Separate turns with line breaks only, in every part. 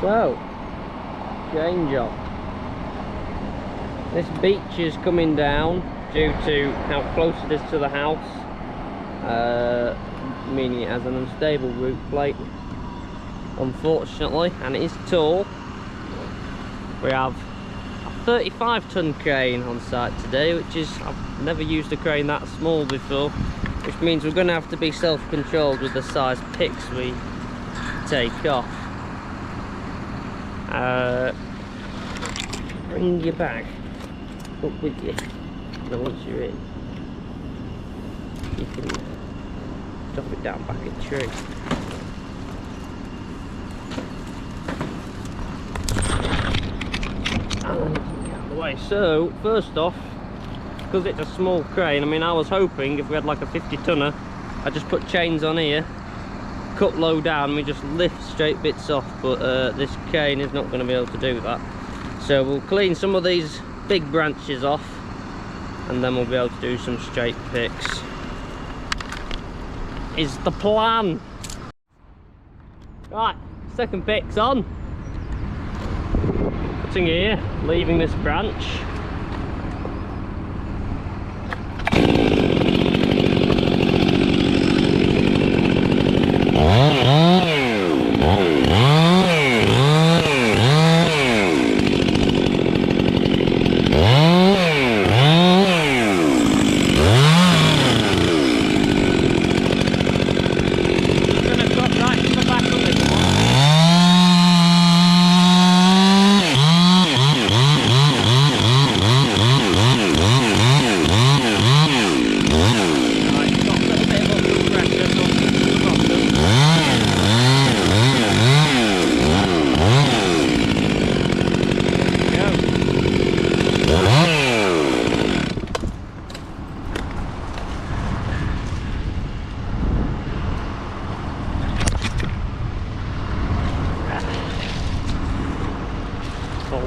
So, chain job. This beach is coming down due to how close it is to the house, meaning it has an unstable root plate, unfortunately, and it is tall. We have a 35-ton crane on site today, which is, I've never used a crane that small before, which means we're going to have to be self-controlled with the size picks we take off. Bring your bag up with you, and once you're in, you can drop it down back a tree. And get out of the way. So, first off, because it's a small crane, I mean, I was hoping if we had like a 50-tonner, I'd just put chains on here, cut low down, and we just lift straight bits off, but this crane is not going to be able to do that. So we'll clean some of these big branches off, and then we'll be able to do some straight picks. Is the plan. Right, second pick's on. Cutting here, leaving this branch.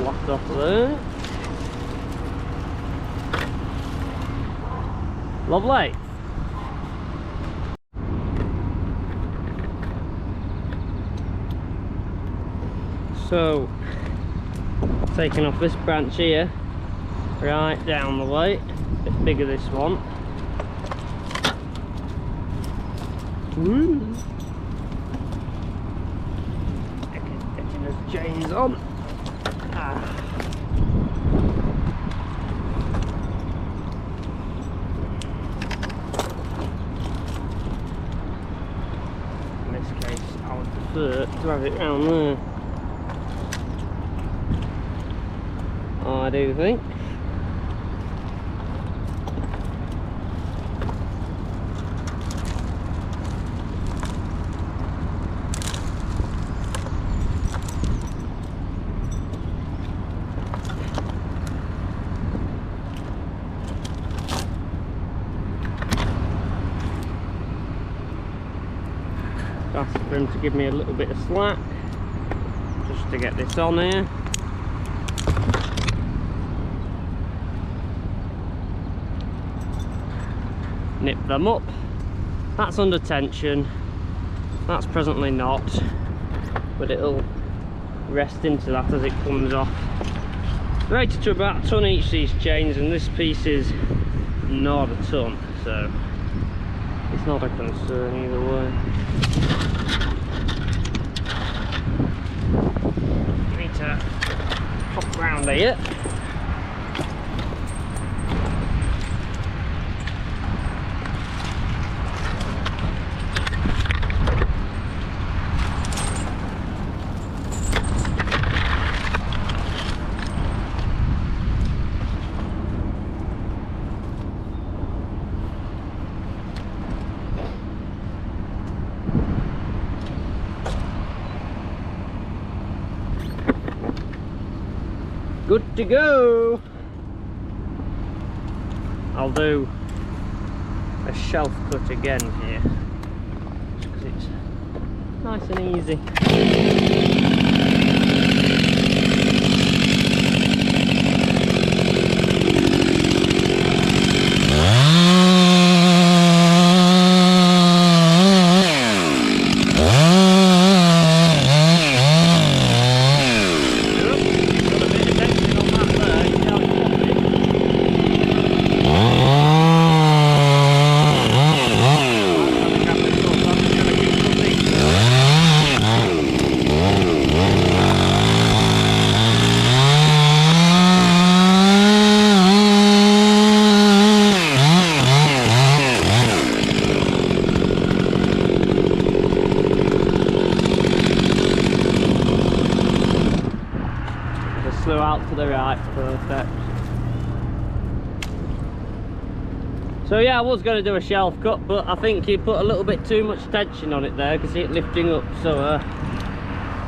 Locked off there. Lovely. So, taking off this branch here, right down the way, a bit bigger this one. Woo. Getting those chains on. In this case, I would prefer to have it round there. I do think. Ask for him to give me a little bit of slack just to get this on here. Nip them up. That's under tension, that's presently not, but it'll rest into that as it comes off. Rated to about a ton each, these chains, and this piece is not a ton, so it's not a concern either way. Need to hop round here. Good to go. I'll do a shelf cut again here, just because it's nice and easy. perfect. So yeah, I was going to do a shelf cut, but I think you put a little bit too much tension on it there because it's lifting up, so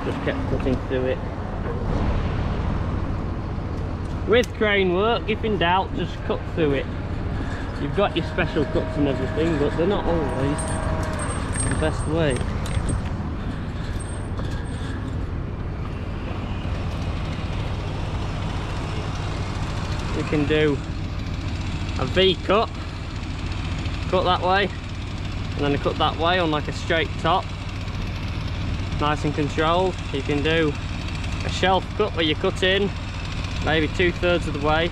just kept cutting through it. With crane work, if in doubt, just cut through it. You've got your special cuts and everything, but they're not always the best way. You can do a V cut, cut that way, and then a cut that way on like a straight top, nice and controlled. You can do a shelf cut where you cut in maybe 2/3 of the way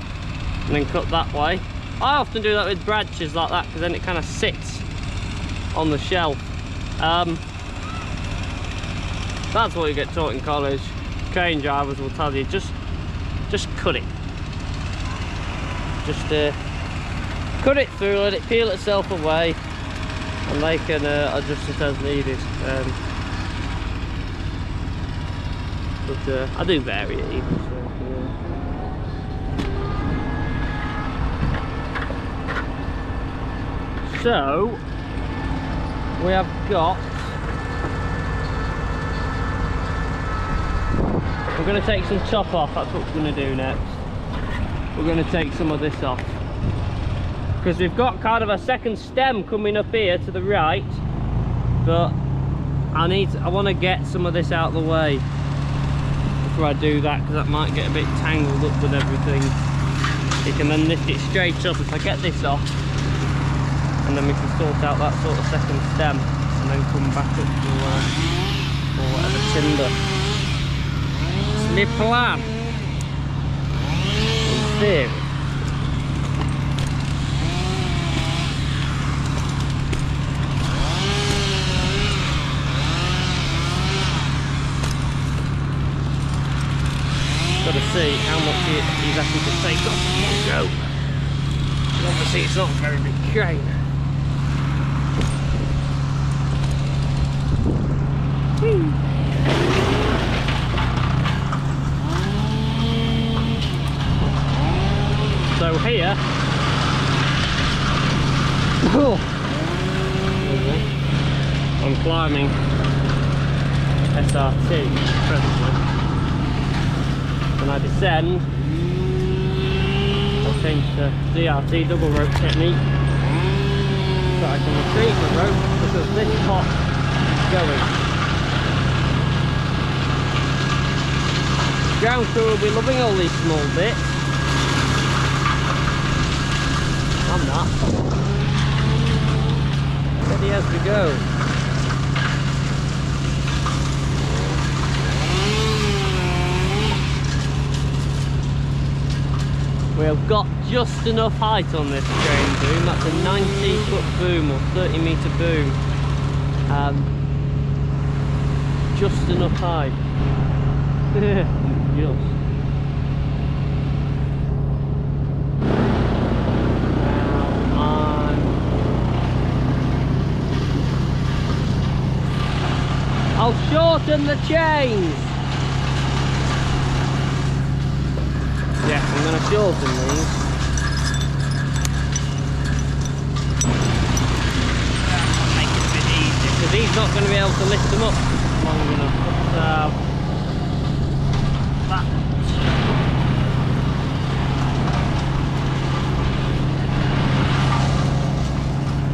and then cut that way. I often do that with branches like that because then it kind of sits on the shelf. That's what you get taught in college. Crane drivers will tell you, just cut it. Just cut it through, let it peel itself away, and they can adjust it as needed. But I do vary it even, so yeah. So we have got, we're going to take some top off. That's what we're going to do next. We're going to take some of this off because we've got kind of a second stem coming up here to the right, but I want to get some of this out of the way before I do that, because that might get a bit tangled up with everything. You can then lift it straight up if I get this off, and then we can sort out that sort of second stem and then come back up to whatever timber. It's my plan. In theory. Got to see how much he's actually to take off in one go. Obviously it's not a very big crane. So here, I'm climbing SRT presently. When I descend, I'll change to DRT double rope technique so I can retrieve the rope because this pot is going. Ground crew will be loving all these small bits. I'm not. Steady as we go. We've got just enough height on this crane boom. That's a 90-foot boom or 30-metre boom. Just enough height. Just. I'll shorten the chains. Yeah, I'm going to shorten these. That'll make it a bit easier because he's not going to be able to lift them up long enough. So that.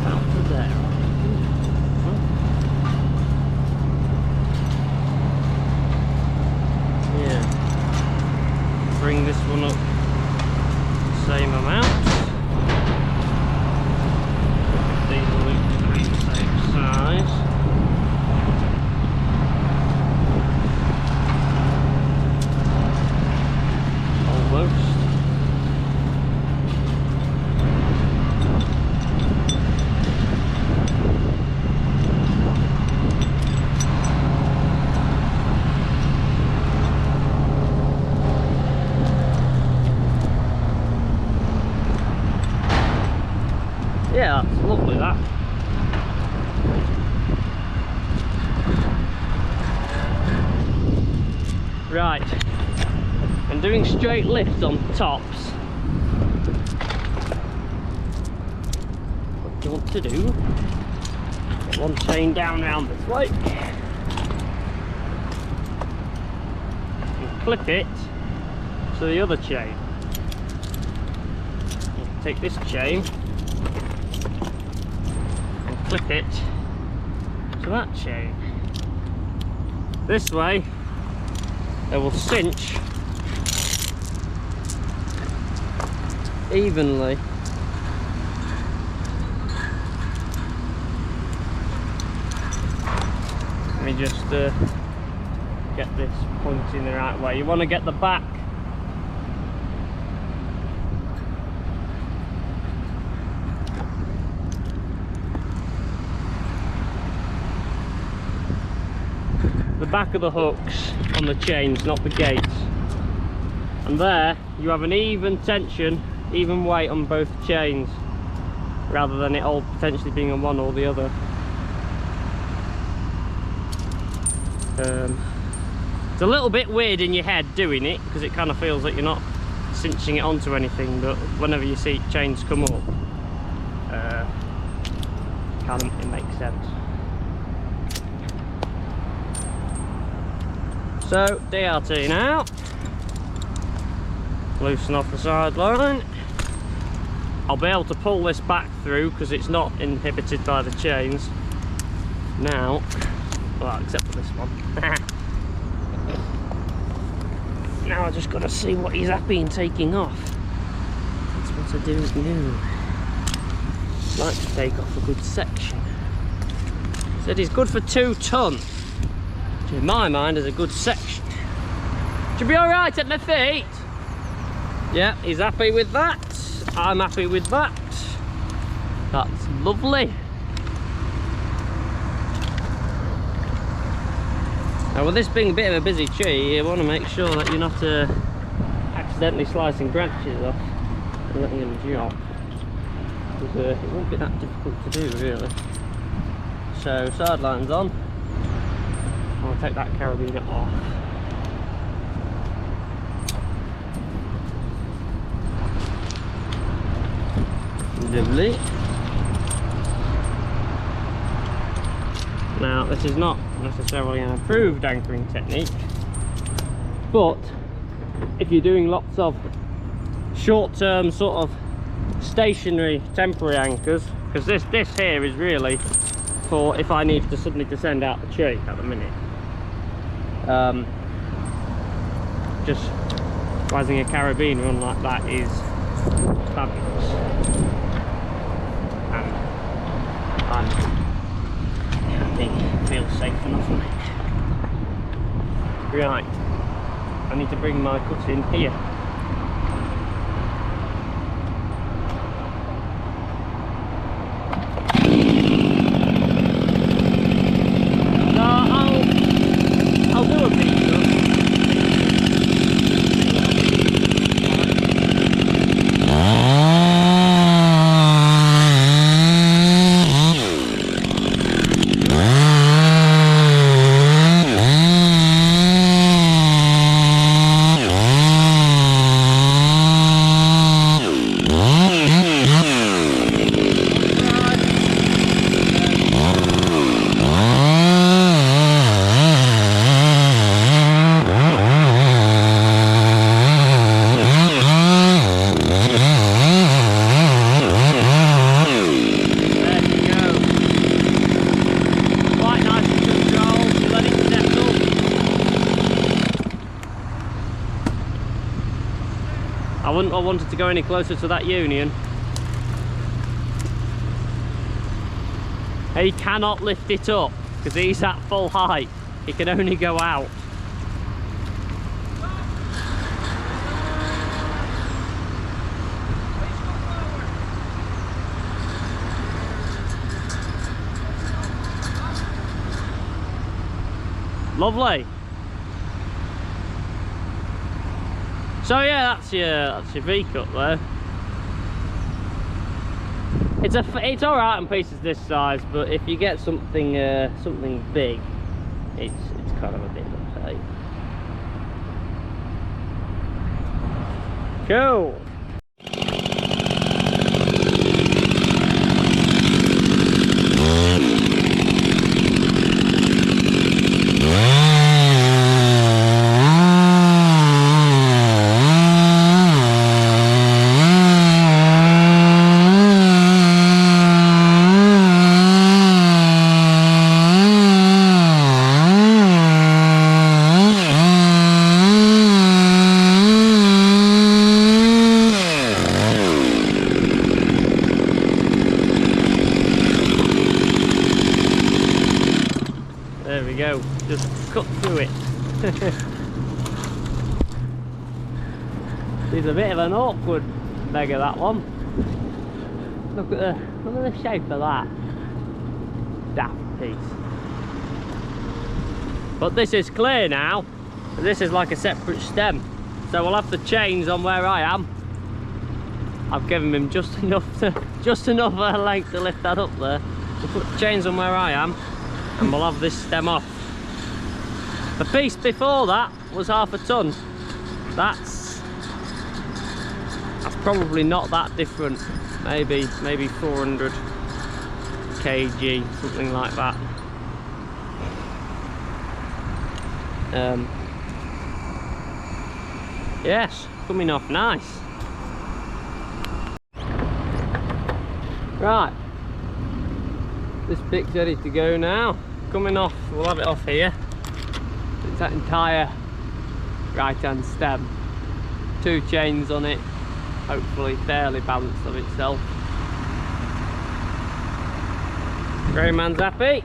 Out to there. Yeah. Bring this one up the same amount. These loops are the same size. Almost. Yeah, that's lovely that. Right, and doing straight lifts on tops, what you want to do, get one chain down round this way and clip it to the other chain. Take this chain and clip it to that chain. This way they will cinch evenly. Let me just get this pointing the right way. You want to get the back of the hooks on the chains, not the gates, and there you have an even tension, even weight on both chains, rather than it all potentially being on one or the other. It's a little bit weird in your head doing it, because it kind of feels like you're not cinching it onto anything, but whenever you see chains come up, it makes sense. So DRT now, loosen off the sideline. I'll be able to pull this back through because it's not inhibited by the chains now, well, except for this one. Now I just got to see what he's happy in taking off. That's what I do now. Like to take off a good section. Said he's good for 2 ton. In my mind is a good section. Should be alright at my feet. Yeah, he's happy with that. I'm happy with that. That's lovely. Now with this being a bit of a busy tree, you want to make sure that you're not accidentally slicing branches off and letting them drop, because it won't be that difficult to do really. So sideline's on. I'll take that carabiner off. Lovely. Now this is not necessarily an approved anchoring technique, but if you're doing lots of short-term sort of stationary temporary anchors, because this here is really for if I need to suddenly descend out the tree at the minute. Just rising a carabiner on like that is fabulous, and I think it feels safe enough on it. Right, I need to bring my cut in here. I wouldn't have wanted to go any closer to that union. He cannot lift it up because he's at full height. He can only go out. Lovely. So yeah, that's your V-cut there. It's all right on pieces this size, but if you get something something big, it's kind of a bit of a pain. Cool. There we go, just cut through it. He's a bit of an awkward beggar, that one. Look at the shape of that. Daft piece. But this is clear now. This is like a separate stem. So we'll have the chains on where I am. I've given him just enough length to lift that up there. We'll put the chains on where I am. And we'll have this stem off. The piece before that was 1/2 a ton. That's probably not that different. Maybe 400 kg, something like that. Yes, coming off nice. Right. This bit's ready to go now. Coming off, we'll have it off here. It's that entire right hand stem. 2 chains on it, hopefully fairly balanced of itself. Grey man's happy.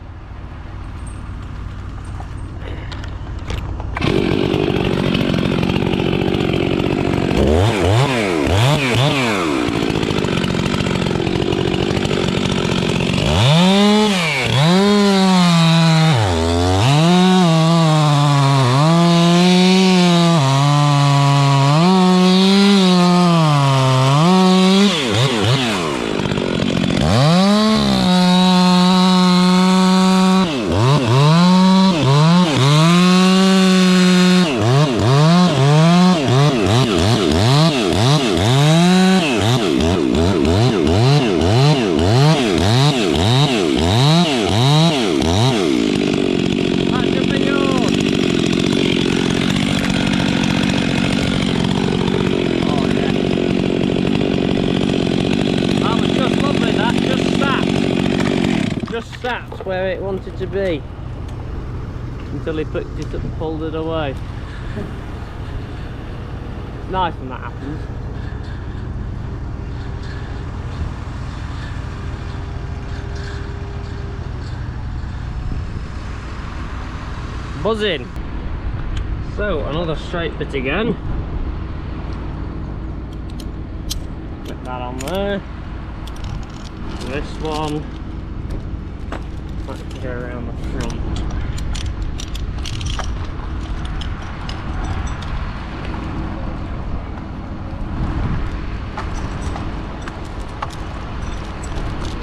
Sat where it wanted to be until he picked it up and pulled it away. It's nice when that happens. Buzzing. So another straight bit again. Put that on there. This one. Let's go around the front.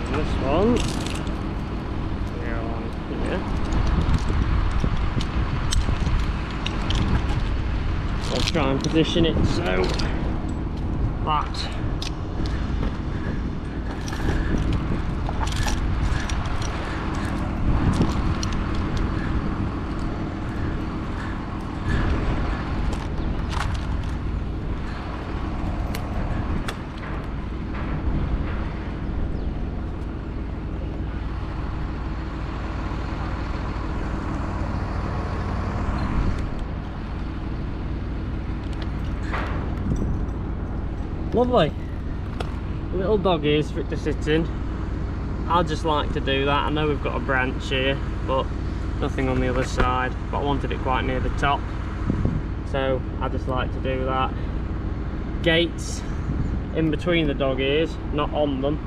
And this one. Go on here. I'll try and position it so that lovely. Little doggies for it to sit in. I just like to do that. I know we've got a branch here, but nothing on the other side. But I wanted it quite near the top, so I just like to do that. Gates in between the dog ears, not on them.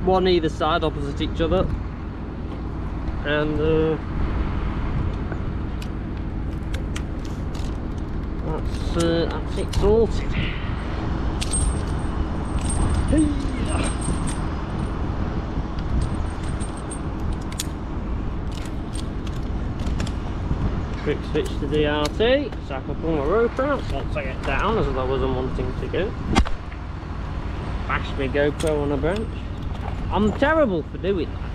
One either side, opposite each other. And that's it sorted. quick switch to DRT so I can pull my rope out once I get down as low as I'm wanting to go. Bash my GoPro on a branch. I'm terrible for doing that.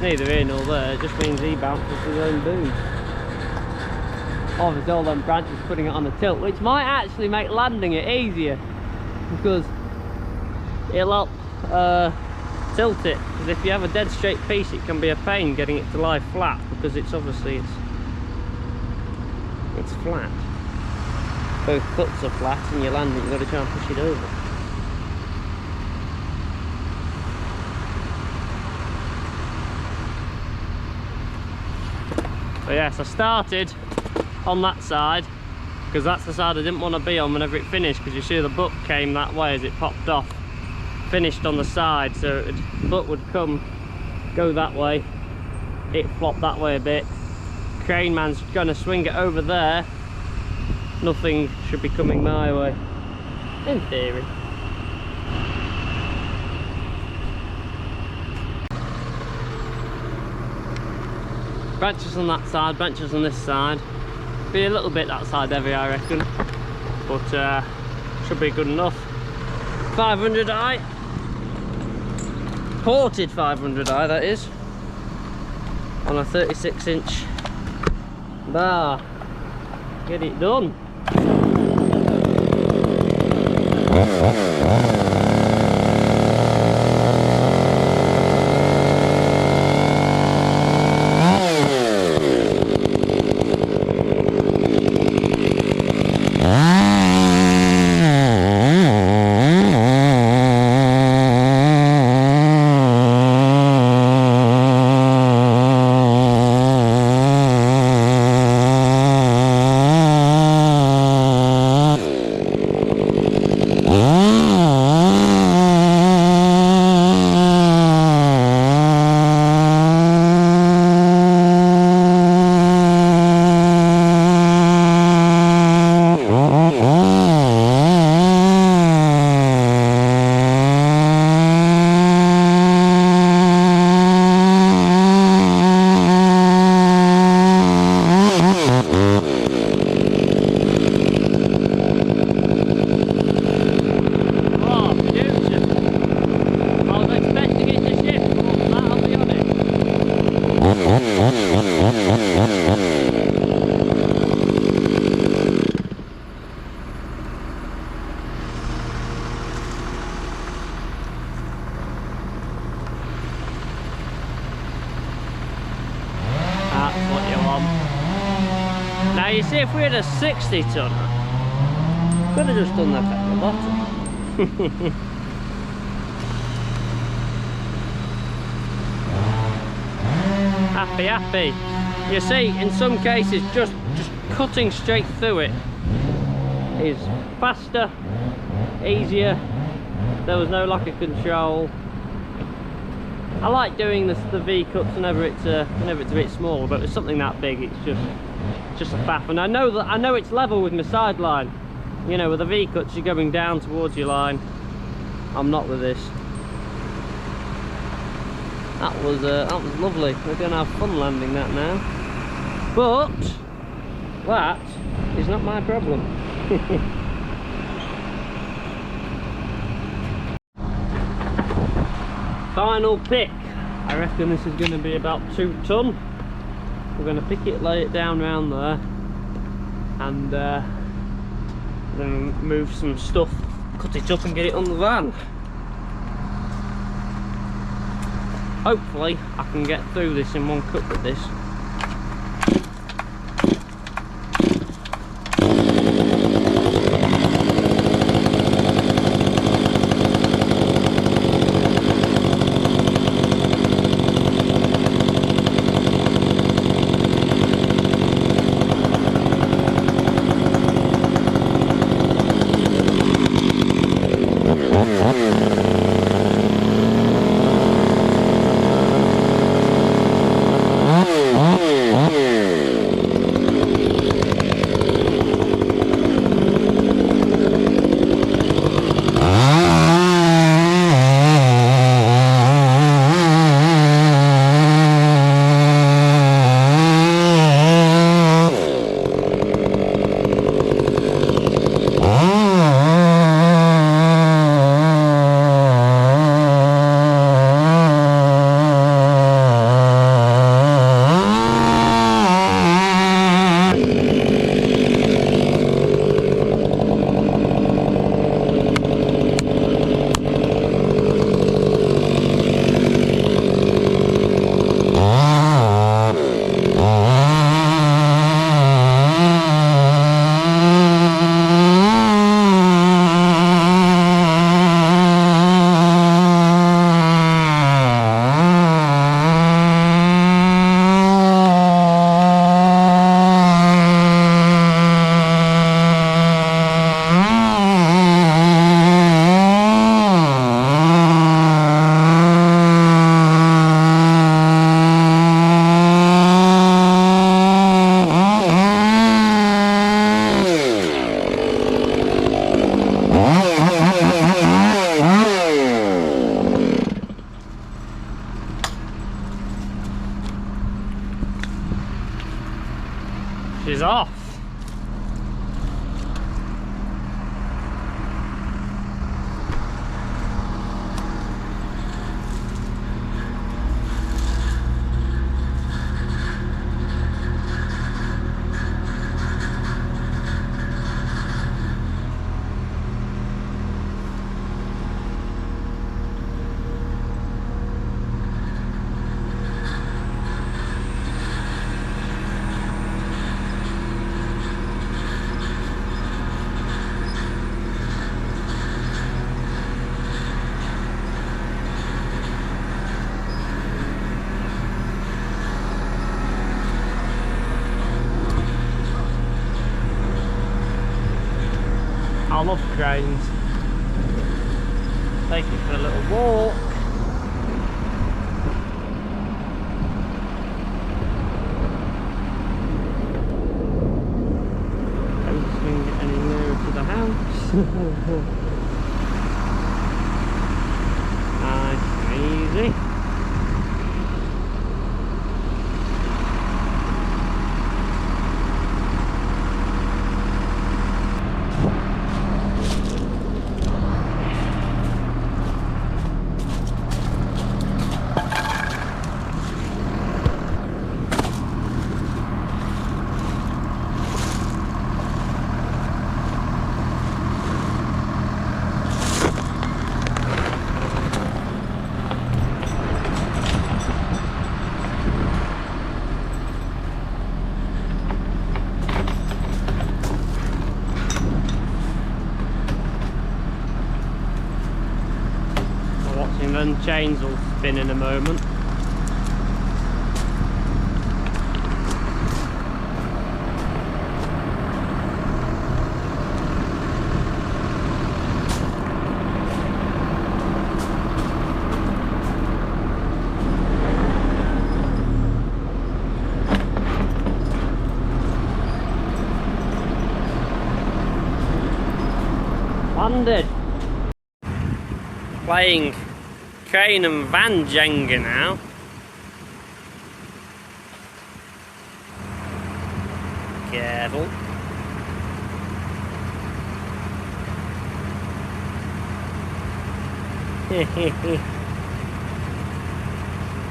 Neither here nor there, it just means he bounces his own booze. Obviously all them branches putting it on the tilt, which might actually make landing it easier because it'll help tilt it, because if you have a dead straight piece it can be a pain getting it to lie flat, because it's obviously it's flat. Both cuts are flat and you land it, you've got to try and push it over. So yes, I started on that side because that's the side I didn't want to be on whenever it finished, because you see the butt came that way as it popped off. Finished on the side, so the butt would go that way, it flopped that way a bit. Crane man's gonna swing it over there, nothing should be coming my way, in theory. Branches on that side, branches on this side. Be a little bit that side heavy I reckon, but should be good enough. 500i, ported 500i that is, on a 36-inch bar. Get it done. Now you see, if we had a 60 tonner, could have just done that at the bottom. Happy, happy. You see, in some cases, just cutting straight through it is faster, easier. There was no lack of control. I like doing the V cuts whenever it's a bit smaller, but with something that big, it's just a faff. And I know it's level with my sideline. You know, with the V cuts, you're going down towards your line. I'm not with this. That was lovely. We're going to have fun landing that now. But that is not my problem. Final pick. I reckon this is going to be about 2 ton. We're going to pick it, lay it down round there, and then move some stuff, cut it up and get it on the van. Hopefully I can get through this in one cut with this. She's off. I love cranes. Take it for a little walk. Don't swing it any nearer to the house. Nice and easy. And then chains will spin in a moment. Landed. Playing crane and van Jenga now. Careful.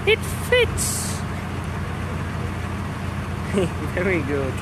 It fits! Very good.